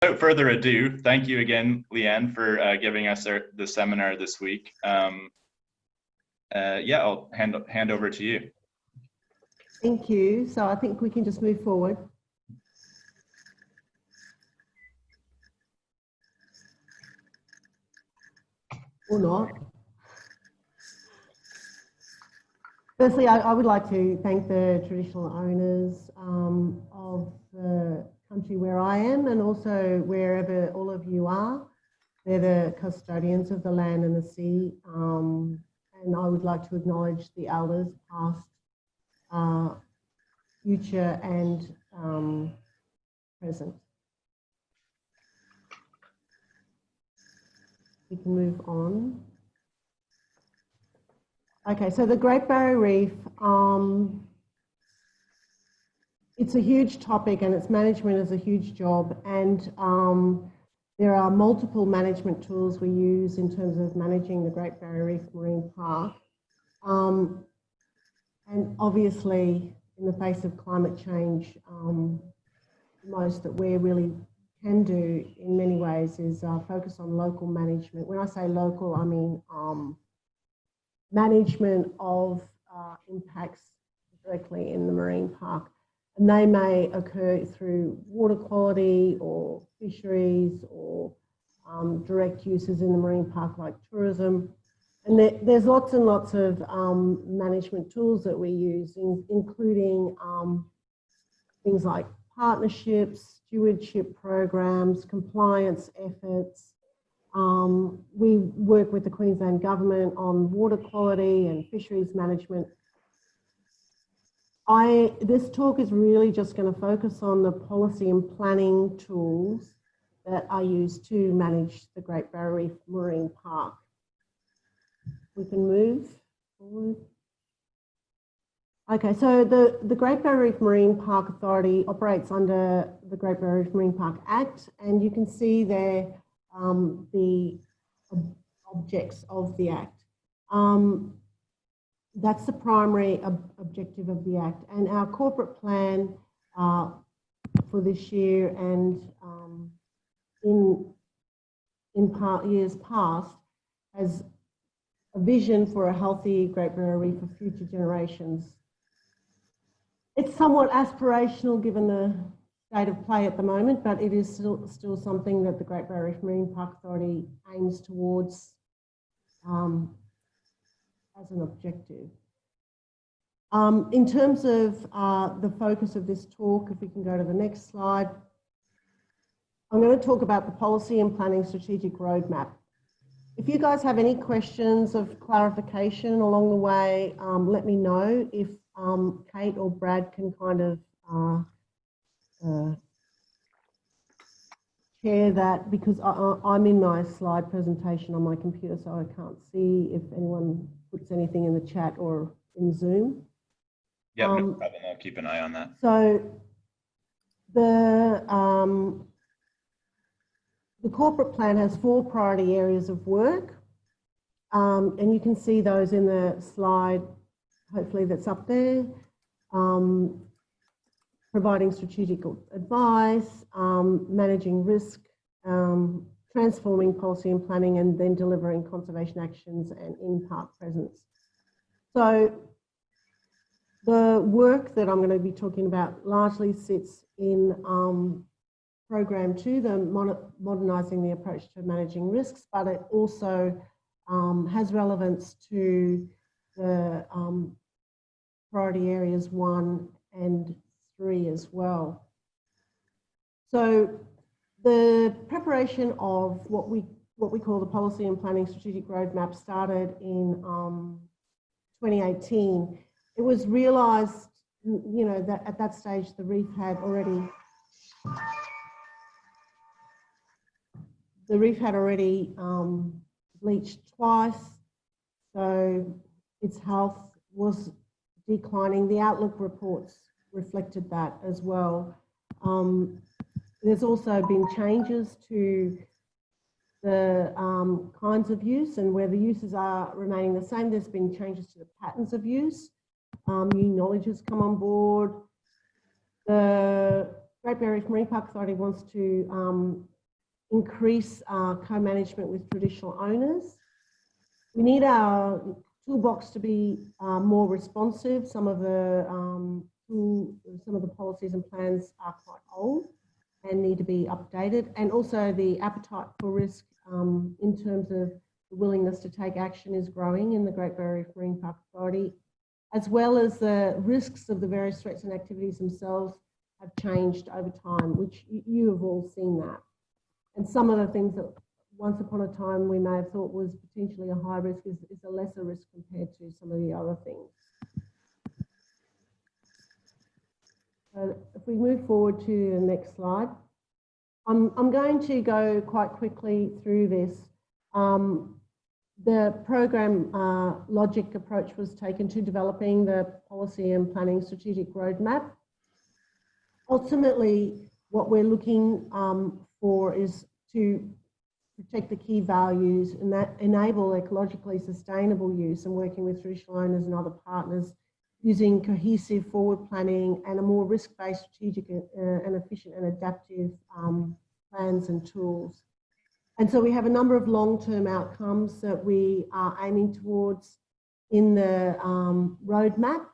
Without further ado, thank you again, Leanne, for giving us the seminar this week. Yeah, I'll hand over to you. Thank you. So I think we can just move forward. Or not. Firstly, I would like to thank the traditional owners of the country where I am, and also wherever all of you are. They're the custodians of the land and the sea, and I would like to acknowledge the elders past, future and present. We can move on. Okay, so the Great Barrier Reef, it's a huge topic and its management is a huge job, and there are multiple management tools we use in terms of managing the Great Barrier Reef Marine Park. And obviously, in the face of climate change, the most that we really can do in many ways is focus on local management. When I say local, I mean management of impacts directly in the marine park. And they may occur through water quality or fisheries or direct uses in the marine park like tourism. And there's lots and lots of management tools that we use, including things like partnerships, stewardship programs, compliance efforts. We work with the Queensland Government on water quality and fisheries management. This talk is really just going to focus on the policy and planning tools that are used to manage the Great Barrier Reef Marine Park. We can move forward. Okay, so the Great Barrier Reef Marine Park Authority operates under the Great Barrier Reef Marine Park Act, and you can see there the objects of the Act. That's the primary objective of the Act, and our corporate plan for this year and in years past has a vision for a healthy Great Barrier Reef for future generations. It's somewhat aspirational given the state of play at the moment, but it is still something that the Great Barrier Reef Marine Park Authority aims towards as an objective. In terms of the focus of this talk, if we can go to the next slide, I'm going to talk about the policy and planning strategic roadmap. If you guys have any questions of clarification along the way, let me know. If Kate or Brad can kind of share that, because I'm in my slide presentation on my computer, so I can't see if anyone puts anything in the chat or in Zoom. Yeah, no problem. I'll keep an eye on that. So the corporate plan has 4 priority areas of work, and you can see those in the slide, hopefully that's up there. Providing strategic advice, managing risk, transforming policy and planning, and then delivering conservation actions and in-park presence. So the work that I'm going to be talking about largely sits in Program 2, the modernising the approach to managing risks, but it also has relevance to the priority areas 1 and 3 as well. So the preparation of what we call the policy and planning strategic roadmap started in 2018. It was realised, you know, that at that stage the reef had already bleached twice, so its health was declining. The outlook reports reflected that as well. There's also been changes to the kinds of use, and where the uses are remaining the same, there's been changes to the patterns of use. New knowledge has come on board. The Great Barrier Reef Marine Park Authority wants to increase co-management with traditional owners. We need our toolbox to be more responsive. Some of the policies and plans are quite old and need to be updated, and also the appetite for risk in terms of the willingness to take action is growing in the Great Barrier Reef Marine Park Authority, as well as the risks of the various threats and activities themselves have changed over time, which you have all seen that. And some of the things that once upon a time we may have thought was potentially a high risk is a lesser risk compared to some of the other things. So if we move forward to the next slide, I'm going to go quite quickly through this. The program logic approach was taken to developing the policy and planning strategic roadmap. Ultimately, what we're looking for is to protect the key values and that enable ecologically sustainable use, and working with traditional owners and other partners using cohesive forward planning and a more risk-based, strategic and efficient and adaptive plans and tools. And so we have a number of long-term outcomes that we are aiming towards in the roadmap,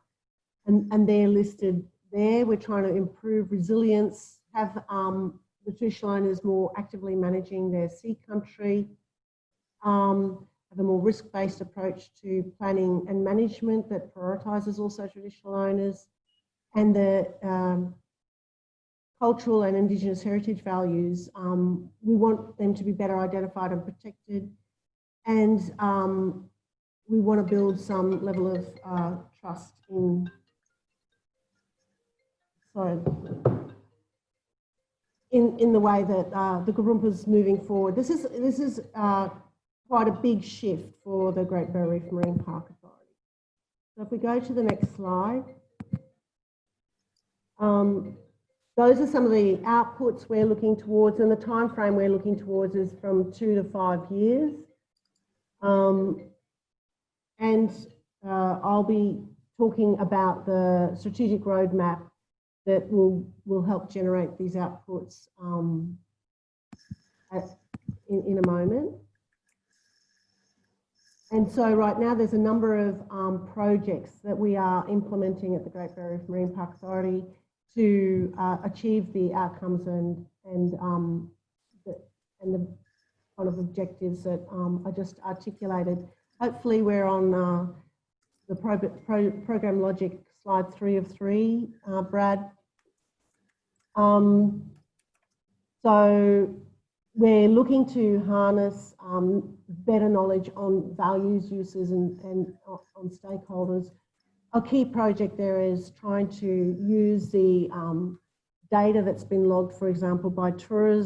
and they're listed there. We're trying to improve resilience, have the traditional owners more actively managing their sea country, have a more risk-based approach to planning and management that prioritises also traditional owners, and the cultural and Indigenous heritage values. We want them to be better identified and protected, and we want to build some level of trust in, in the way that the Gurrumpa's moving forward. This is quite a big shift for the Great Barrier Reef Marine Park Authority. So if we go to the next slide, those are some of the outputs we're looking towards, and the time frame we're looking towards is from 2 to 5 years. I'll be talking about the strategic roadmap that will help generate these outputs in a moment. And so right now there's a number of projects that we are implementing at the Great Barrier Reef Marine Park Authority to achieve the outcomes and the kind of objectives that I just articulated. Hopefully we're on the program logic slide 3 of 3, Brad. So we're looking to harness better knowledge on values, uses and on stakeholders. A key project there is trying to use the data that's been logged, for example, by tour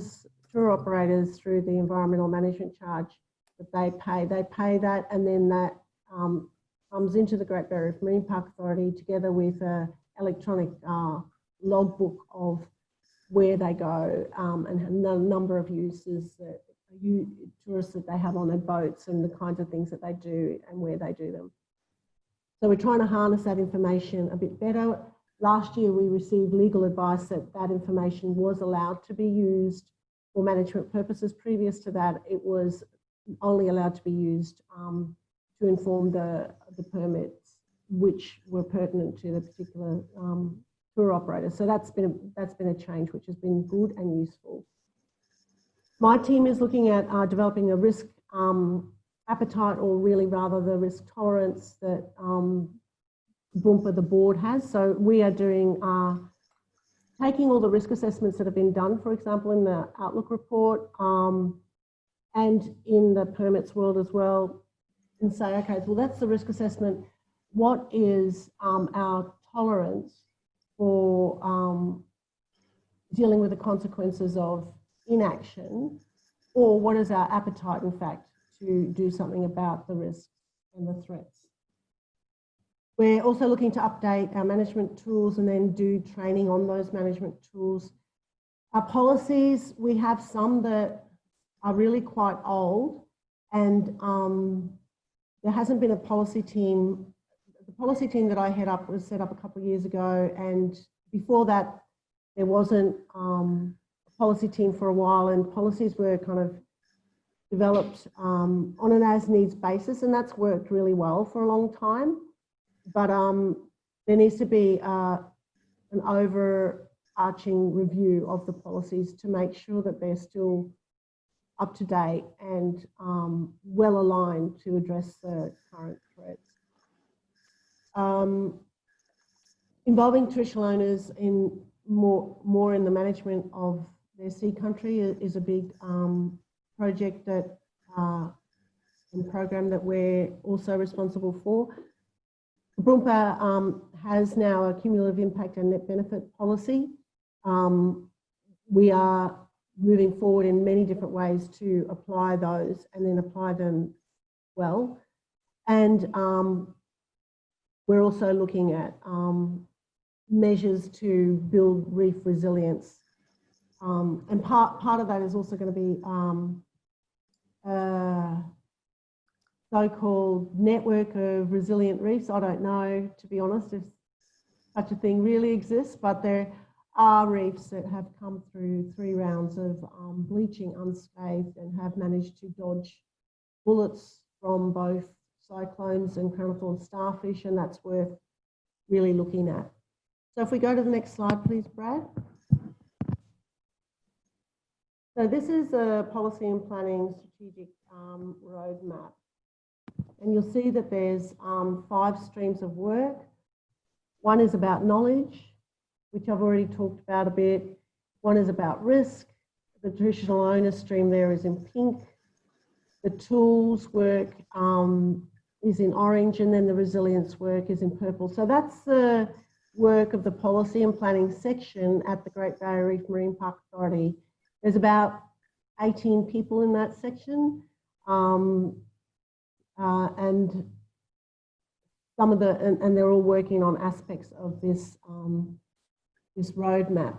operators through the environmental management charge that they pay. They pay that, and then that comes into the Great Barrier Reef Marine Park Authority together with an electronic logbook of where they go and the number of uses that tourists that they have on their boats and the kinds of things that they do and where they do them. So we're trying to harness that information a bit better. Last year we received legal advice that that information was allowed to be used for management purposes. Previous to that, it was only allowed to be used to inform the permits which were pertinent to the particular tour operator. So that's been a change which has been good and useful. My team is looking at developing a risk appetite, or really rather the risk tolerance that Gurrumpa, the board, has. So we are doing, taking all the risk assessments that have been done, for example, in the Outlook report and in the permits world as well, and say, okay, well, that's the risk assessment. What is our tolerance for dealing with the consequences of inaction, or what is our appetite, in fact, to do something about the risks and the threats. We're also looking to update our management tools and then do training on those management tools. Our policies, we have some that are really quite old, and there hasn't been a policy team. The policy team that I head up was set up a couple of years ago, and before that there wasn't a policy team for a while, and policies were kind of developed on an as-needs basis, and that's worked really well for a long time. But there needs to be an overarching review of the policies to make sure that they're still up to date and well aligned to address the current threats. Involving traditional owners in more in the management of their sea country is a big project that and program that we're also responsible for. Broompa has now a cumulative impact and net benefit policy. We are moving forward in many different ways to apply those and then apply them well. And we're also looking at measures to build reef resilience. And part of that is also going to be so-called network of resilient reefs. I don't know, to be honest, if such a thing really exists, but there are reefs that have come through 3 rounds of bleaching unscathed and have managed to dodge bullets from both cyclones and crown of thorns starfish, and that's worth really looking at. So if we go to the next slide, please, Brad. So this is a policy and planning strategic roadmap. And you'll see that there's 5 streams of work. One is about knowledge, which I've already talked about a bit. One is about risk. The traditional owner stream there is in pink. The tools work is in orange, and then the resilience work is in purple. So that's the work of the policy and planning section at the Great Barrier Reef Marine Park Authority. There's about 18 people in that section. And some of and they're all working on aspects of this this roadmap.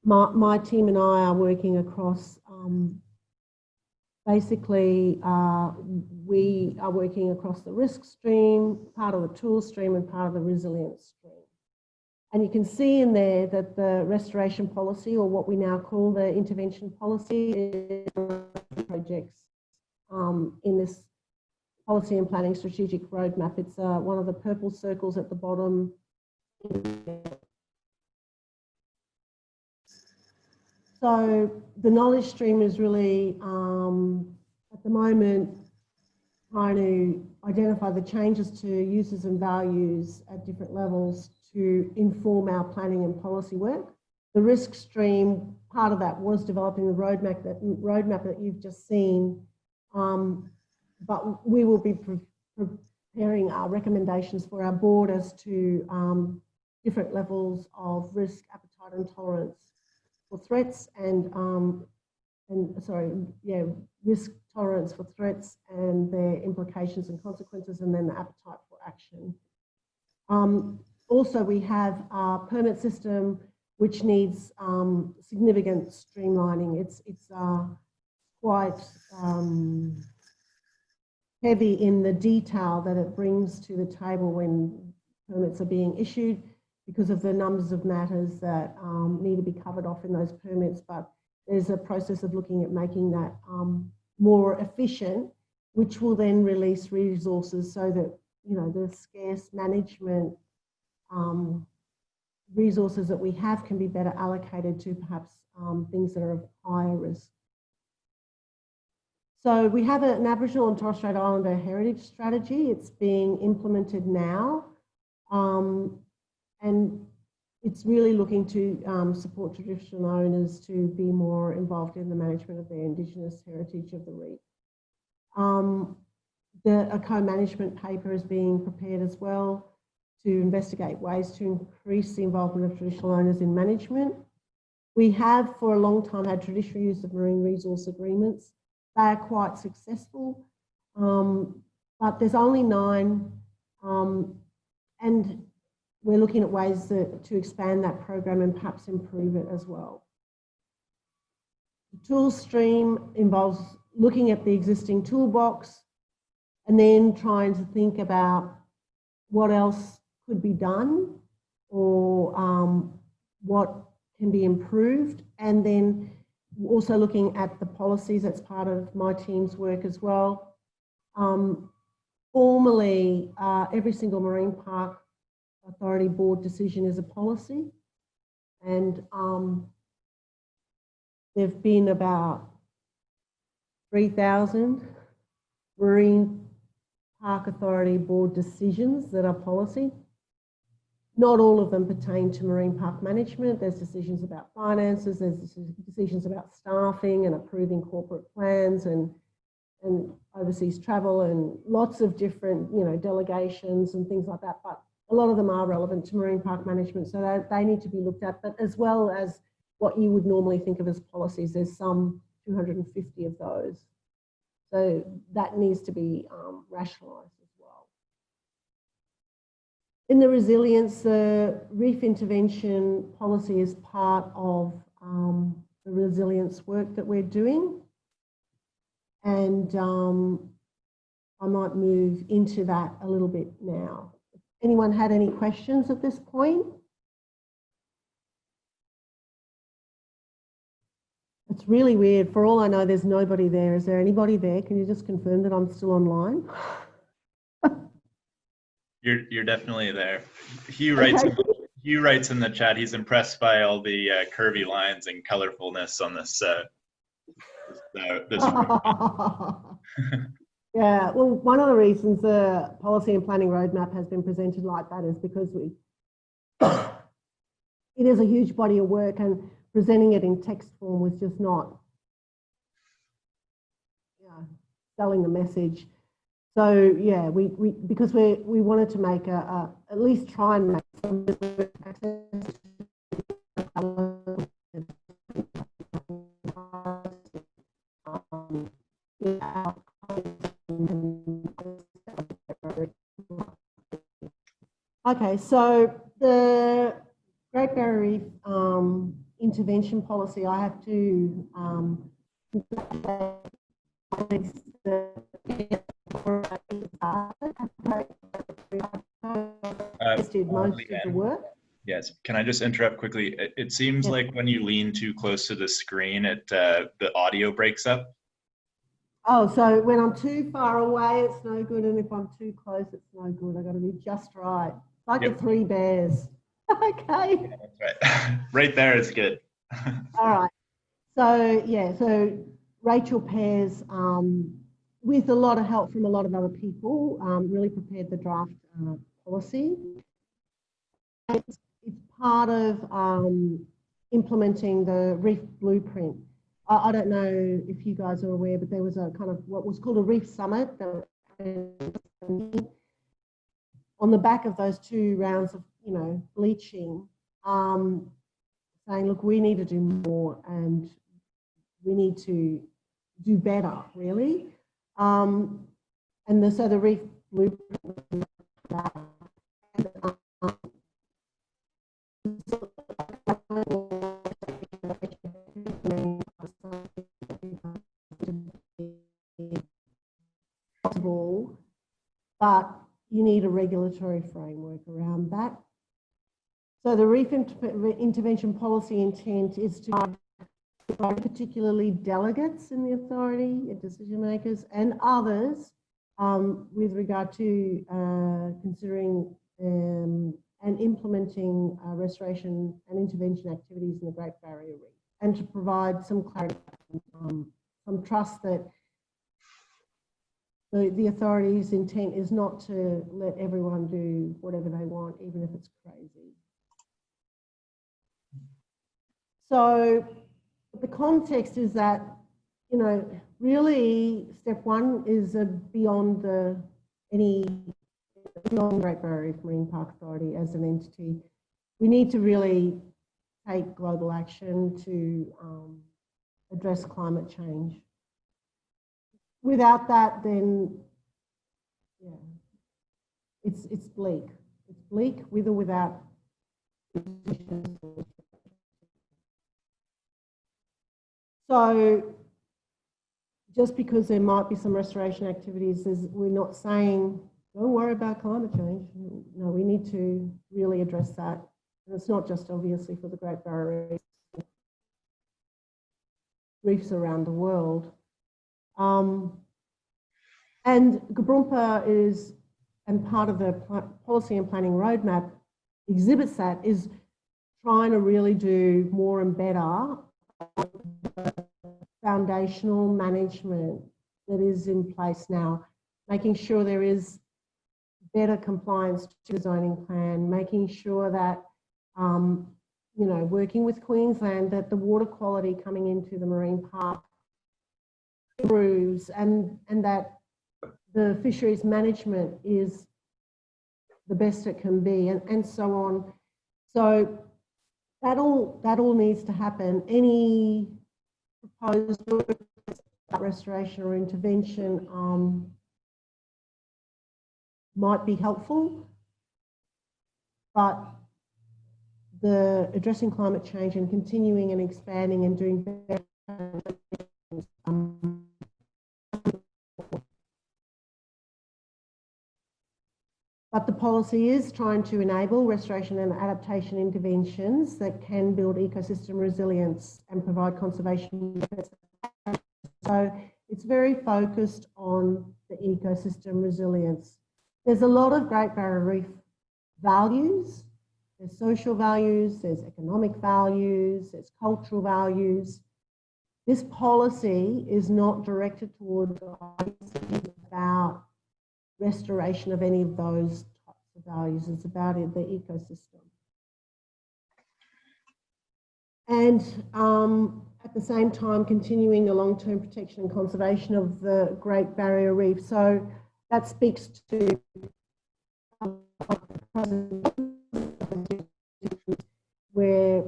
My team and I are working across. Basically, we are working across the risk stream, part of the tool stream, and part of the resilience stream. And you can see in there that the restoration policy, or what we now call the intervention policy, is projects in this policy and planning strategic roadmap. It's one of the purple circles at the bottom. So the knowledge stream is really, at the moment, trying to identify the changes to uses and values at different levels to inform our planning and policy work. The risk stream, part of that was developing the roadmap that you've just seen. But we will be preparing our recommendations for our board as to different levels of risk, appetite and tolerance for threats risk tolerance for threats and their implications and consequences, and then the appetite for action. Also, we have our permit system, which needs significant streamlining. It's quite heavy in the detail that it brings to the table when permits are being issued, because of the numbers of matters that need to be covered off in those permits. But there's a process of looking at making that more efficient, which will then release resources so that, you know, the scarce management resources that we have can be better allocated to perhaps things that are of higher risk. So we have an Aboriginal and Torres Strait Islander heritage strategy. It's being implemented now. And it's really looking to support traditional owners to be more involved in the management of their Indigenous heritage of the reef. A co-management paper is being prepared as well to investigate ways to increase the involvement of traditional owners in management. We have for a long time had traditional use of marine resource agreements. They are quite successful, but there's only 9, and we're looking at ways to expand that program and perhaps improve it as well. The tools stream involves looking at the existing toolbox and then trying to think about what else could be done, or what can be improved, and then also looking at the policies. That's part of my team's work as well. Formally, every single Marine Park Authority board decision is a policy, and there've been about 3,000 Marine Park Authority board decisions that are policy. Not all of them pertain to marine park management. There's decisions about finances, there's decisions about staffing and approving corporate plans and overseas travel and lots of different, delegations and things like that. But a lot of them are relevant to marine park management, so they need to be looked at. But as well as what you would normally think of as policies, there's some 250 of those. So that needs to be rationalised as well. In the resilience, the reef intervention policy is part of the resilience work that we're doing. And I might move into that a little bit now. Anyone had any questions at this point? It's really weird. For all I know, there's nobody there. Is there anybody there? Can you just confirm that I'm still online? You're definitely there. Hugh writes in the chat. He's impressed by all the curvy lines and colorfulness on this. Yeah. Well, one of the reasons the policy and planning roadmap has been presented like that is because it is a huge body of work, and presenting it in text form was just not selling the message. So yeah, because we wanted to make at least try and make some access. Okay, so the Great Barrier Reef intervention policy, I have to did most of the work. Yes, can I just interrupt quickly? It seems like when you lean too close to the screen, the audio breaks up. Oh, so when I'm too far away, it's no good, and if I'm too close, it's no good. I've got to be just right. Like the three bears. Okay. Yeah, that's right. Right there is good. All right. So yeah, so Rachel Pears, with a lot of help from a lot of other people, really prepared the draft policy. It's part of implementing the Reef Blueprint. I don't know if you guys are aware, but there was a kind of what was called a Reef Summit. On the back of those 2 rounds of, bleaching, saying, look, we need to do more and we need to do better, really. So the Reef Blueprint, possible, but you need a regulatory framework around that. So the reef intervention policy intent is to provide particularly delegates in the authority, decision makers, and others with regard to considering and implementing restoration and intervention activities in the Great Barrier Reef, and to provide some clarity, some trust that the authority's intent is not to let everyone do whatever they want, even if it's crazy. So the context is that, really step 1 is beyond beyond Great Barrier Reef Marine Park Authority as an entity. We need to really take global action to address climate change. Without that, then, it's bleak. It's bleak with or without. So just because there might be some restoration activities, we're not saying, don't worry about climate change. No, we need to really address that. And it's not just obviously for the Great Barrier Reef, reefs around the world. And Gabrumpa is, and part of the policy and planning roadmap exhibits that, is trying to really do more and better foundational management that is in place now, making sure there is better compliance to the zoning plan, making sure that, you know, working with Queensland, that the water quality coming into the marine park improves, and that the fisheries management is the best it can be, and so on. So that all needs to happen. Any proposed restoration or intervention might be helpful, but the addressing climate change and continuing and expanding and doing better but the policy is trying to enable restoration and adaptation interventions that can build ecosystem resilience and provide conservation benefits. So it's very focused on the ecosystem resilience. There's a lot of Great Barrier Reef values. There's social values, there's economic values, there's cultural values. This policy is not directed towards about restoration of any of those types of values. It's about the ecosystem. And at the same time, continuing the long-term protection and conservation of the Great Barrier Reef. So that speaks to where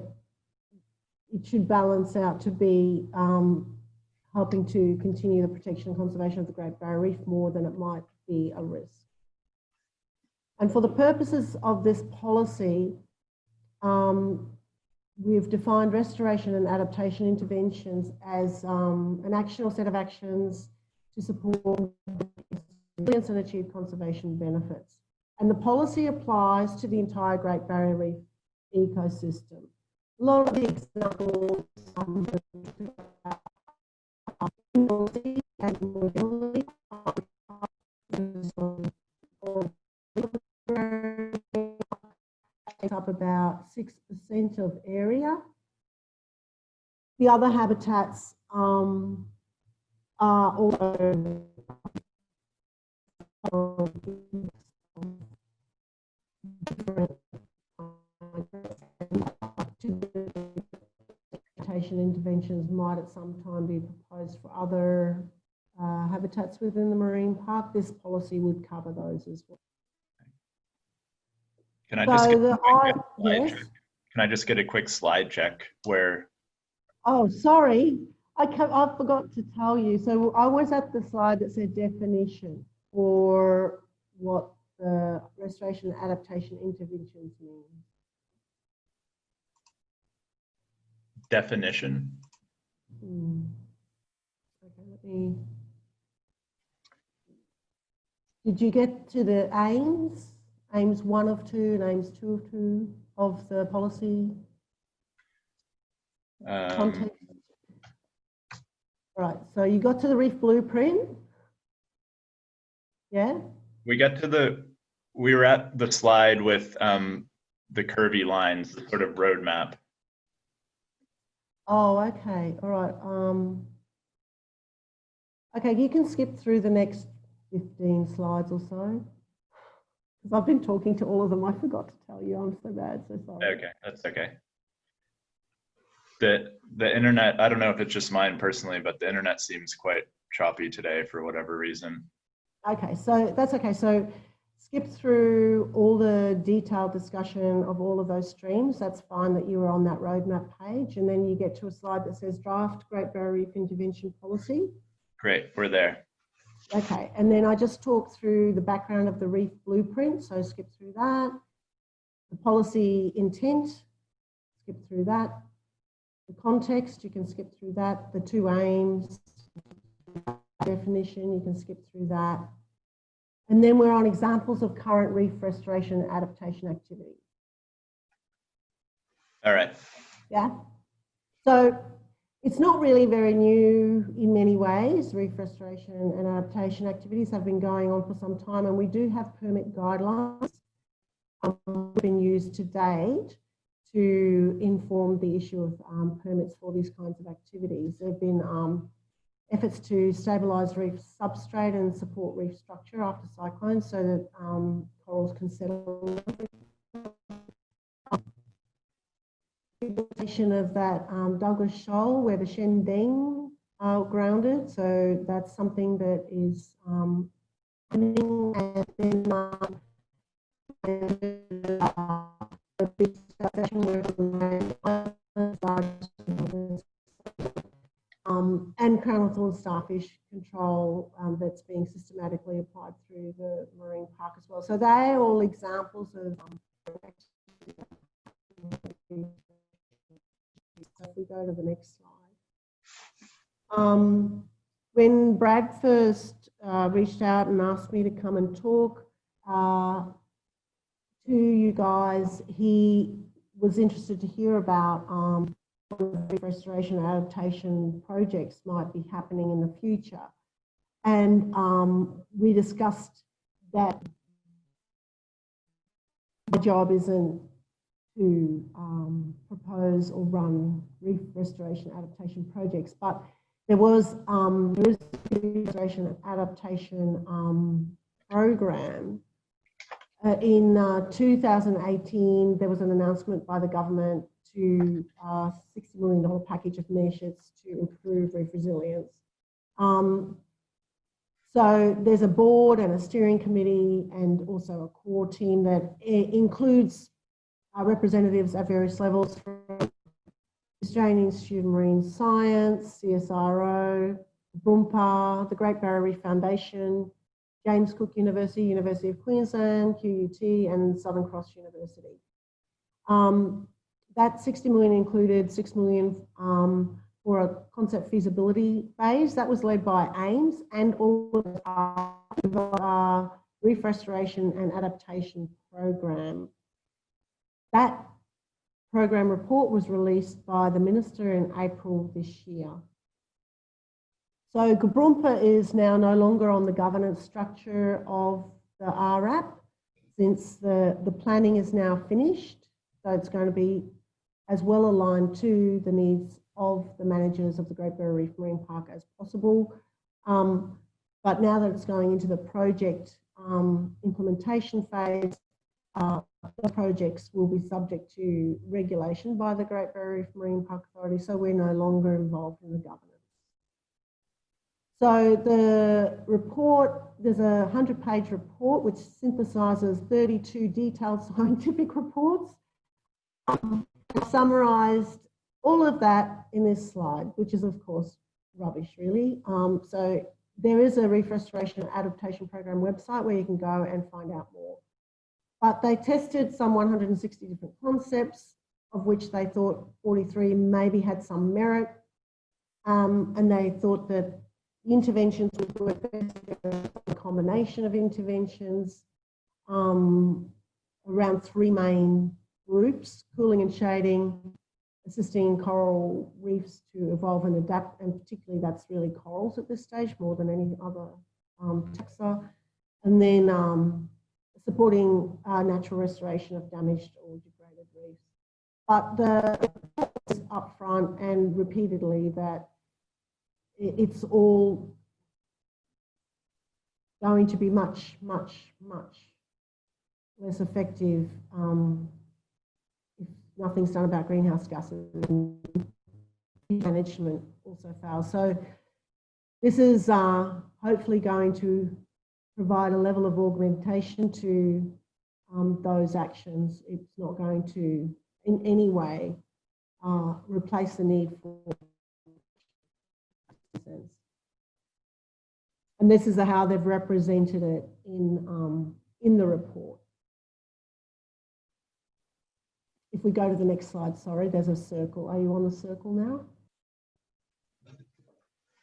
it should balance out to be helping to continue the protection and conservation of the Great Barrier Reef more than it might be a risk. And for the purposes of this policy, we've defined restoration and adaptation interventions as an action or set of actions to support resilience and achieve conservation benefits. And the policy applies to the entire Great Barrier Reef ecosystem. A lot of the examples take up about 6% of area. The other habitats are also different interventions might at some time be proposed for other habitats within the marine park. This policy would cover those as well. Can I just Can I just get a quick slide check where? Oh, sorry, I forgot to tell you. So I was at the slide that said definition for what the restoration and adaptation interventions mean. Definition. Okay, let me. Did you get to the aims? Aims 1 of 2 and aims 2 of 2 of the policy context? Right, so you got to the reef blueprint? Yeah? We were at the slide with the curvy lines, the sort of roadmap. Oh, okay, all right. Okay, you can skip through the next 15 slides or so. Because I've been talking to all of them. I forgot to tell you. I'm so bad, so sorry. Okay, that's okay. The internet, I don't know if it's just mine personally, but the internet seems quite choppy today for whatever reason. Okay, so that's okay. So skip through all the detailed discussion of all of those streams. That's fine that you were on that roadmap page. And then you get to a slide that says draft Great Barrier Reef Intervention Policy. Great, we're there. Okay, and then I just talked through the background of the reef blueprint, so skip through that. The policy intent, skip through that. The context, you can skip through that. The 2 aims, definition, you can skip through that. And then we're on examples of current reef restoration and adaptation activities. All right. Yeah. So It's not really very new in many ways. Reef restoration and adaptation activities have been going on for some time, and we do have permit guidelines been used to date to inform the issue of permits for these kinds of activities. There have been efforts to stabilise reef substrate and support reef structure after cyclones so that corals can settle. Of that Douglas Shoal where the Shendeng are grounded, so that's something that is happening. And then and crown of thorn starfish control that's being systematically applied through the marine park as well. So they're all examples of so if we go to the next slide. When Brad first reached out and asked me to come and talk to you guys, he was interested to hear about what restoration and adaptation projects might be happening in the future. And we discussed that my job isn't to propose or run reef restoration adaptation projects, but there is a restoration and adaptation program. In 2018, there was an announcement by the government to $60 million package of measures to improve reef resilience. So there's a board and a steering committee and also a core team that includes representatives at various levels from Australian Institute of Marine Science, CSIRO, BRUMPA, the Great Barrier Reef Foundation, James Cook University, University of Queensland, QUT, and Southern Cross University. That 60 million included 6 million for a concept feasibility phase. That was led by AIMS and all of our Reef Restoration and Adaptation Program. That program report was released by the Minister in April this year. So GBRUMPA is now no longer on the governance structure of the RRAP since the planning is now finished. So it's going to be as well aligned to the needs of the managers of the Great Barrier Reef Marine Park as possible. But now that it's going into the project implementation phase, the projects will be subject to regulation by the Great Barrier Reef Marine Park Authority, so we're no longer involved in the governance. So the report, there's a 100-page report which synthesises 32 detailed scientific reports. I've summarised all of that in this slide, which is of course rubbish really. So there is a Reef Restoration and Adaptation Program website where you can go and find out more. But they tested some 160 different concepts, of which they thought 43 maybe had some merit. And they thought that the interventions would work best a combination of interventions around three main groups: cooling and shading, assisting coral reefs to evolve and adapt, and particularly that's really corals at this stage more than any other taxa, and then supporting natural restoration of damaged or degraded reefs. But the is upfront and repeatedly that it's all going to be much, much, much less effective if nothing's done about greenhouse gases and management also fails. So this is hopefully going to provide a level of augmentation to those actions. It's not going to in any way replace the need for sense. And this is how they've represented it in the report. If we go to the next slide, sorry, there's a circle. Are you on the circle now?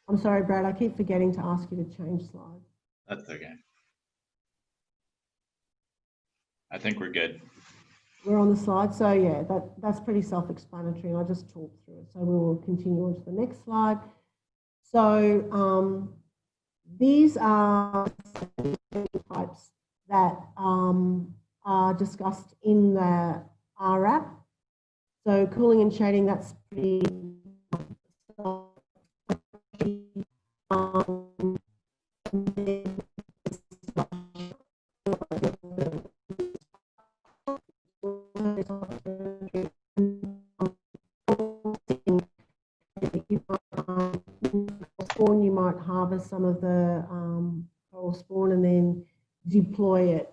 I'm sorry, Brad, I keep forgetting to ask you to change slides. That's okay. I think we're good. we're on the slide. So yeah, that's pretty self-explanatory. I just talked through it. So we will continue on to the next slide. So these are types that are discussed in the RAP. So cooling and shading, that's pretty spawn, you might harvest some of the coral spawn and then deploy it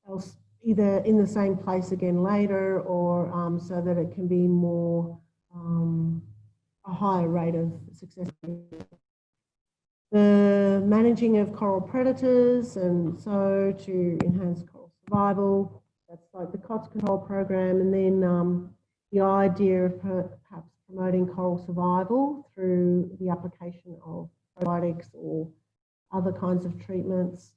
else, either in the same place again later, or so that it can be more a higher rate of success. The managing of coral predators, and so to enhance coral survival, that's like the COTS control program, and then the idea of perhaps promoting coral survival through the application of probiotics or other kinds of treatments.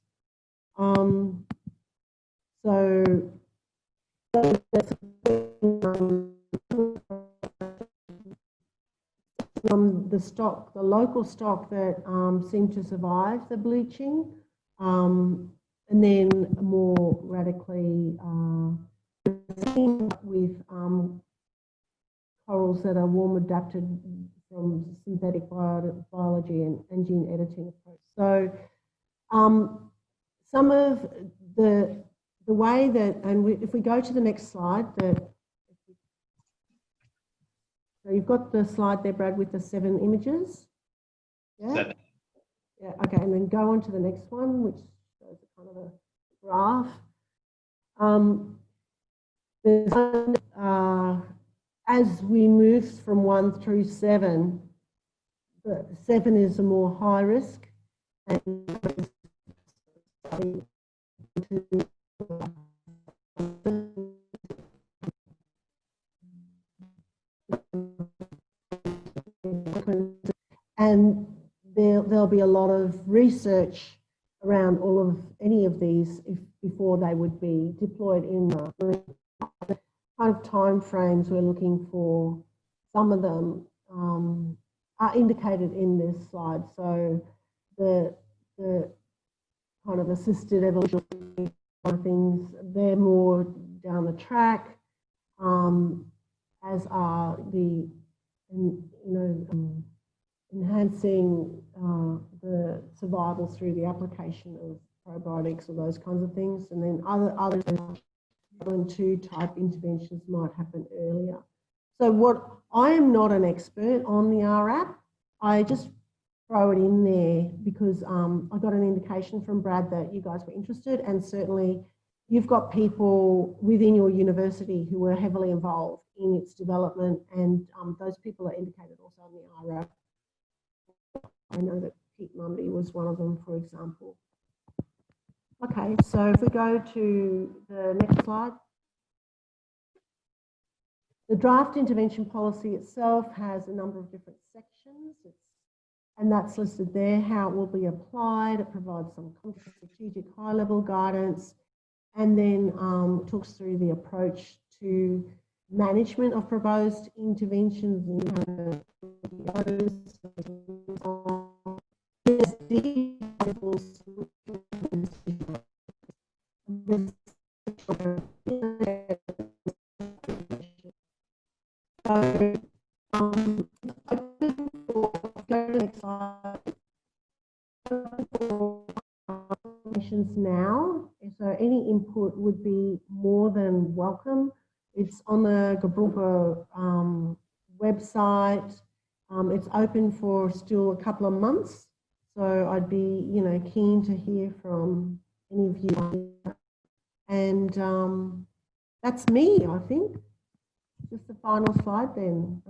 The local stock that seemed to survive the bleaching, and then more radically with corals that are warm adapted from synthetic biology and gene editing approach. So some of the way that, and if we go to the next slide, so you've got the slide there, Brad, with the 7 images. Yeah? 7. Yeah, okay, and then go on to the next one, which shows a kind of a graph. As we move from 1 through 7, the 7 is a more high risk, and and there'll be a lot of research around any of these before they would be deployed in the kind of time frames we're looking for. Some of them are indicated in this slide. So the kind of assisted evolution things, they're more down the track, as are the enhancing the survival through the application of probiotics or those kinds of things, and then other 2 type interventions might happen earlier. So I am not an expert on the RAP. I just throw it in there because I got an indication from Brad that you guys were interested, and certainly you've got people within your university who were heavily involved in its development, and those people are indicated also on the RAP. I know that Pete Mundy was one of them, for example. Okay, so if we go to the next slide. The draft intervention policy itself has a number of different sections, and that's listed there, how it will be applied. It provides some strategic high-level guidance, and then talks through the approach to management of proposed interventions. Now, so any input would be more than welcome. It's on the Gibraltar website. It's open for still a couple of months, so I'd be keen to hear from any of you. And that's me, I think. Just the final slide then.